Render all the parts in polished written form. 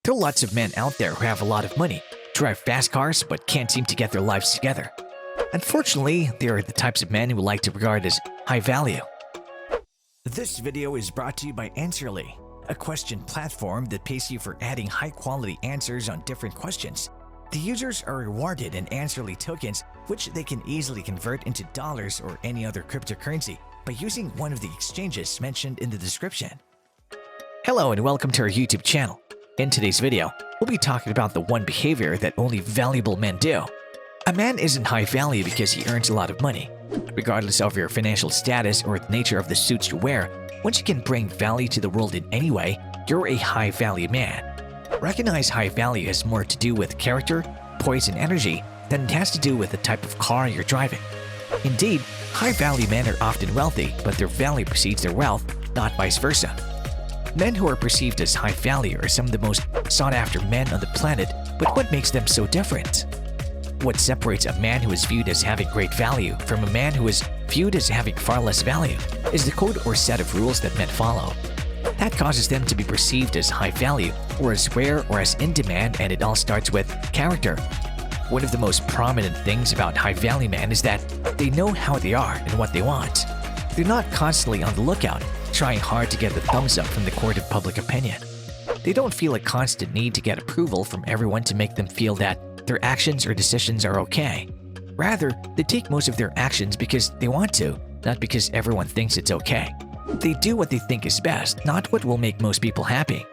There are lots of men out there who have a lot of money, drive fast cars, but can't seem to get their lives together. Unfortunately, they are the types of men who like to regard as high value. This video is brought to you by Answerly, a question platform that pays you for adding high-quality answers on different questions. The users are rewarded in Answerly tokens, which they can easily convert into dollars or any other cryptocurrency by using one of the exchanges mentioned in the description. Hello and welcome to our YouTube channel. In today's video, we'll be talking about the one behavior that only valuable men do. A man isn't high value because he earns a lot of money. Regardless of your financial status or the nature of the suits you wear, once you can bring value to the world in any way, you're a high value man. Recognize high value has more to do with character, poise, and energy than it has to do with the type of car you're driving. Indeed, high value men are often wealthy, but their value precedes their wealth, not vice versa. Men who are perceived as high value are some of the most sought after men on the planet, but what makes them so different? What separates a man who is viewed as having great value from a man who is viewed as having far less value is the code or set of rules that men follow. That causes them to be perceived as high value, or as rare or as in demand, and it all starts with character. One of the most prominent things about high value men is that they know how they are and what they want. They're not constantly on the lookout, trying hard to get the thumbs up from the court of public opinion. They don't feel a constant need to get approval from everyone to make them feel that their actions or decisions are okay. Rather, they take most of their actions because they want to, not because everyone thinks it's okay. They do what they think is best, not what will make most people happy.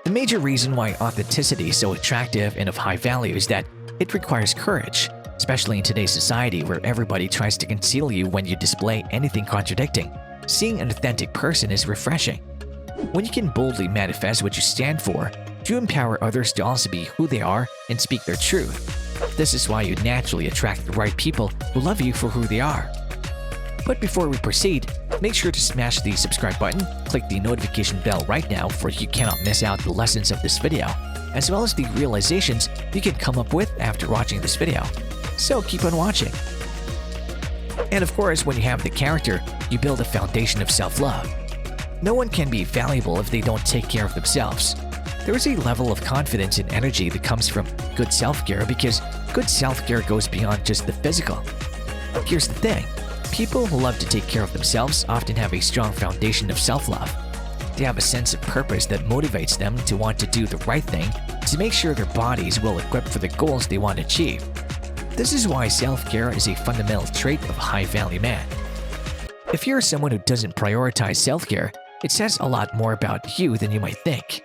The major reason why authenticity is so attractive and of high value is that it requires courage, especially in today's society where everybody tries to conceal you when you display anything contradicting. Seeing an authentic person is refreshing. When you can boldly manifest what you stand for, you empower others to also be who they are and speak their truth. This is why you naturally attract the right people who love you for who they are. But before we proceed, make sure to smash the subscribe button, click the notification bell right now for you cannot miss out the lessons of this video, as well as the realizations you can come up with after watching this video. So keep on watching. And of course, when you have the character, you build a foundation of self-love. No one can be valuable if they don't take care of themselves. There is a level of confidence and energy that comes from good self-care because good self-care goes beyond just the physical. Here's the thing. People who love to take care of themselves often have a strong foundation of self-love. They have a sense of purpose that motivates them to want to do the right thing to make sure their bodies will equip for the goals they want to achieve. This is why self-care is a fundamental trait of a high-value man. If you're someone who doesn't prioritize self-care, it says a lot more about you than you might think.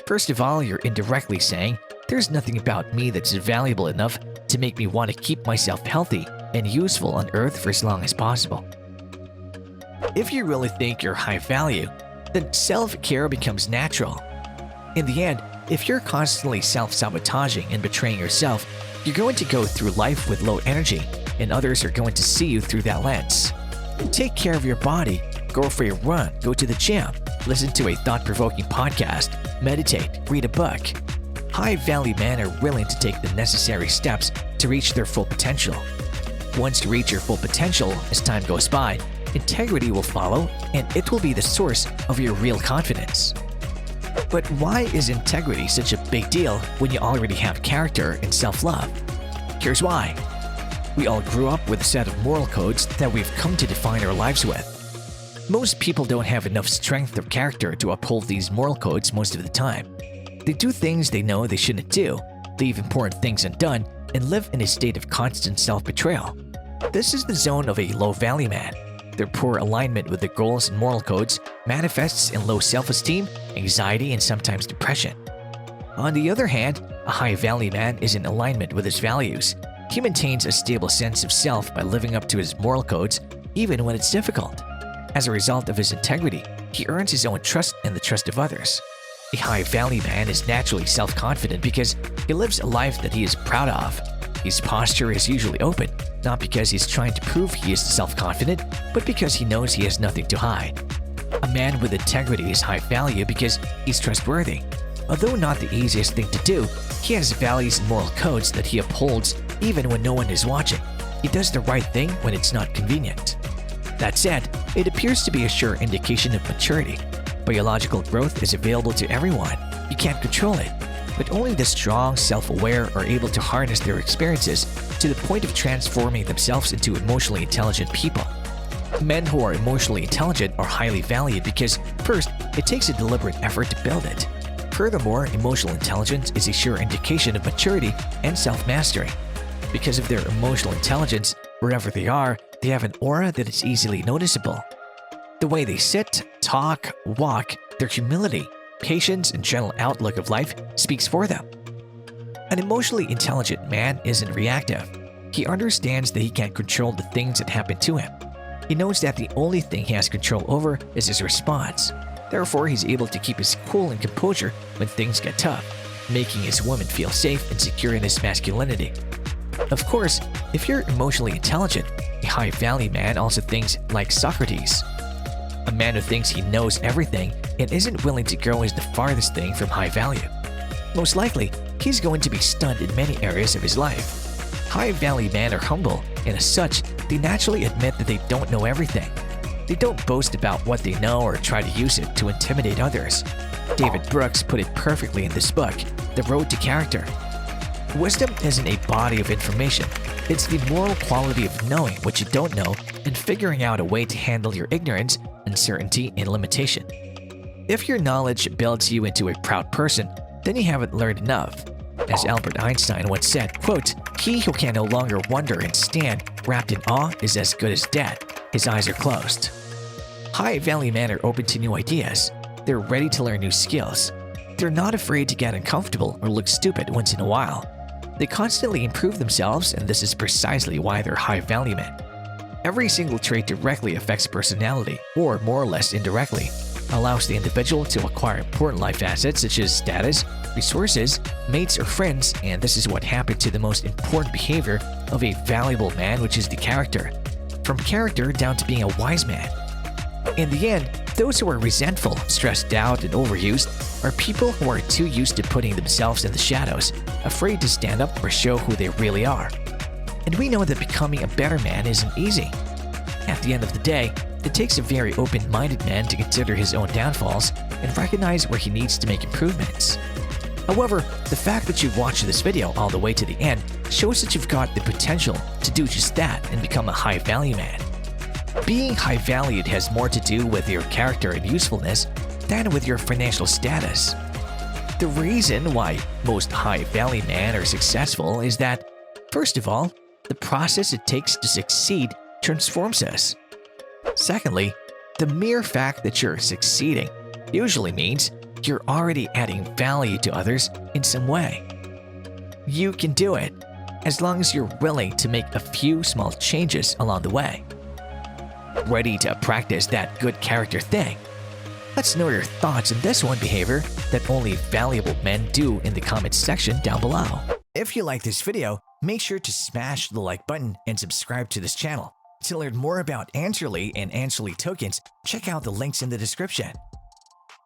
First of all, you're indirectly saying, there's nothing about me that's valuable enough to make me want to keep myself healthy and useful on Earth for as long as possible. If you really think you're high value, then self-care becomes natural. In the end, if you're constantly self-sabotaging and betraying yourself, you're going to go through life with low energy, and others are going to see you through that lens. Take care of your body, go for a run, go to the gym, listen to a thought-provoking podcast, meditate, read a book. High-value men are willing to take the necessary steps to reach their full potential. Once you reach your full potential, as time goes by, integrity will follow, and it will be the source of your real confidence. But why is integrity such a big deal when you already have character and self-love? Here's why. We all grew up with a set of moral codes that we've come to define our lives with. Most people don't have enough strength or character to uphold these moral codes most of the time. They do things they know they shouldn't do, leave important things undone, and live in a state of constant self-betrayal. This is the zone of a low-value man. Their poor alignment with the goals and moral codes manifests in low self-esteem, anxiety, and sometimes depression. On the other hand, a high-value man is in alignment with his values. He maintains a stable sense of self by living up to his moral codes even when it's difficult. As a result of his integrity, he earns his own trust and the trust of others. A high-value man is naturally self-confident because he lives a life that he is proud of. His posture is usually open, not because he's trying to prove he is self-confident, but because he knows he has nothing to hide. A man with integrity is high value because he's trustworthy. Although not the easiest thing to do, he has values and moral codes that he upholds even when no one is watching. He does the right thing when it's not convenient. That said, it appears to be a sure indication of maturity. Biological growth is available to everyone. You can't control it. but only the strong, self-aware are able to harness their experiences to the point of transforming themselves into emotionally intelligent people. Men who are emotionally intelligent are highly valued because, first, it takes a deliberate effort to build it. Furthermore, emotional intelligence is a sure indication of maturity and self-mastery. Because of their emotional intelligence, wherever they are, they have an aura that is easily noticeable. The way they sit, talk, walk, their humility, patience, and general outlook of life speaks for them. An emotionally intelligent man isn't reactive. He understands that he can't control the things that happen to him. He knows that the only thing he has control over is his response. Therefore, he's able to keep his cool and composure when things get tough, making his woman feel safe and secure in his masculinity. Of course, if you're emotionally intelligent, a high-value man also thinks like Socrates. A man who thinks he knows everything and isn't willing to grow is the farthest thing from high value. Most likely, he's going to be stunned in many areas of his life. High-value men are humble, and as such, they naturally admit that they don't know everything. They don't boast about what they know or try to use it to intimidate others. David Brooks put it perfectly in this book, The Road to Character. Wisdom isn't a body of information. It's the moral quality of knowing what you don't know and figuring out a way to handle your ignorance, uncertainty, and limitation. If your knowledge builds you into a proud person, then you haven't learned enough. As Albert Einstein once said, quote, "He who can no longer wonder and stand wrapped in awe is as good as dead. His eyes are closed." High-value men are open to new ideas. They're ready to learn new skills. They're not afraid to get uncomfortable or look stupid once in a while. They constantly improve themselves, and this is precisely why they're high-value men. Every single trait directly affects personality, or more or less indirectly, allows the individual to acquire important life assets such as status, resources, mates, or friends, and this is what happened to the most important behavior of a valuable man, which is the character. From character down to being a wise man. In the end, those who are resentful, stressed out, and overused are people who are too used to putting themselves in the shadows, afraid to stand up or show who they really are. And we know that becoming a better man isn't easy. At the end of the day, it takes a very open-minded man to consider his own downfalls and recognize where he needs to make improvements. However, the fact that you've watched this video all the way to the end shows that you've got the potential to do just that and become a high-value man. Being high-valued has more to do with your character and usefulness than with your financial status. The reason why most high-value men are successful is that, first of all, the process it takes to succeed transforms us. Secondly, the mere fact that you're succeeding usually means you're already adding value to others in some way. You can do it, as long as you're willing to make a few small changes along the way. Ready to practice that good character thing? Let's know your thoughts on this one behavior that only valuable men do in the comments section down below. If you like this video, make sure to smash the like button and subscribe to this channel. To learn more about Answerly and Answerly tokens, check out the links in the description.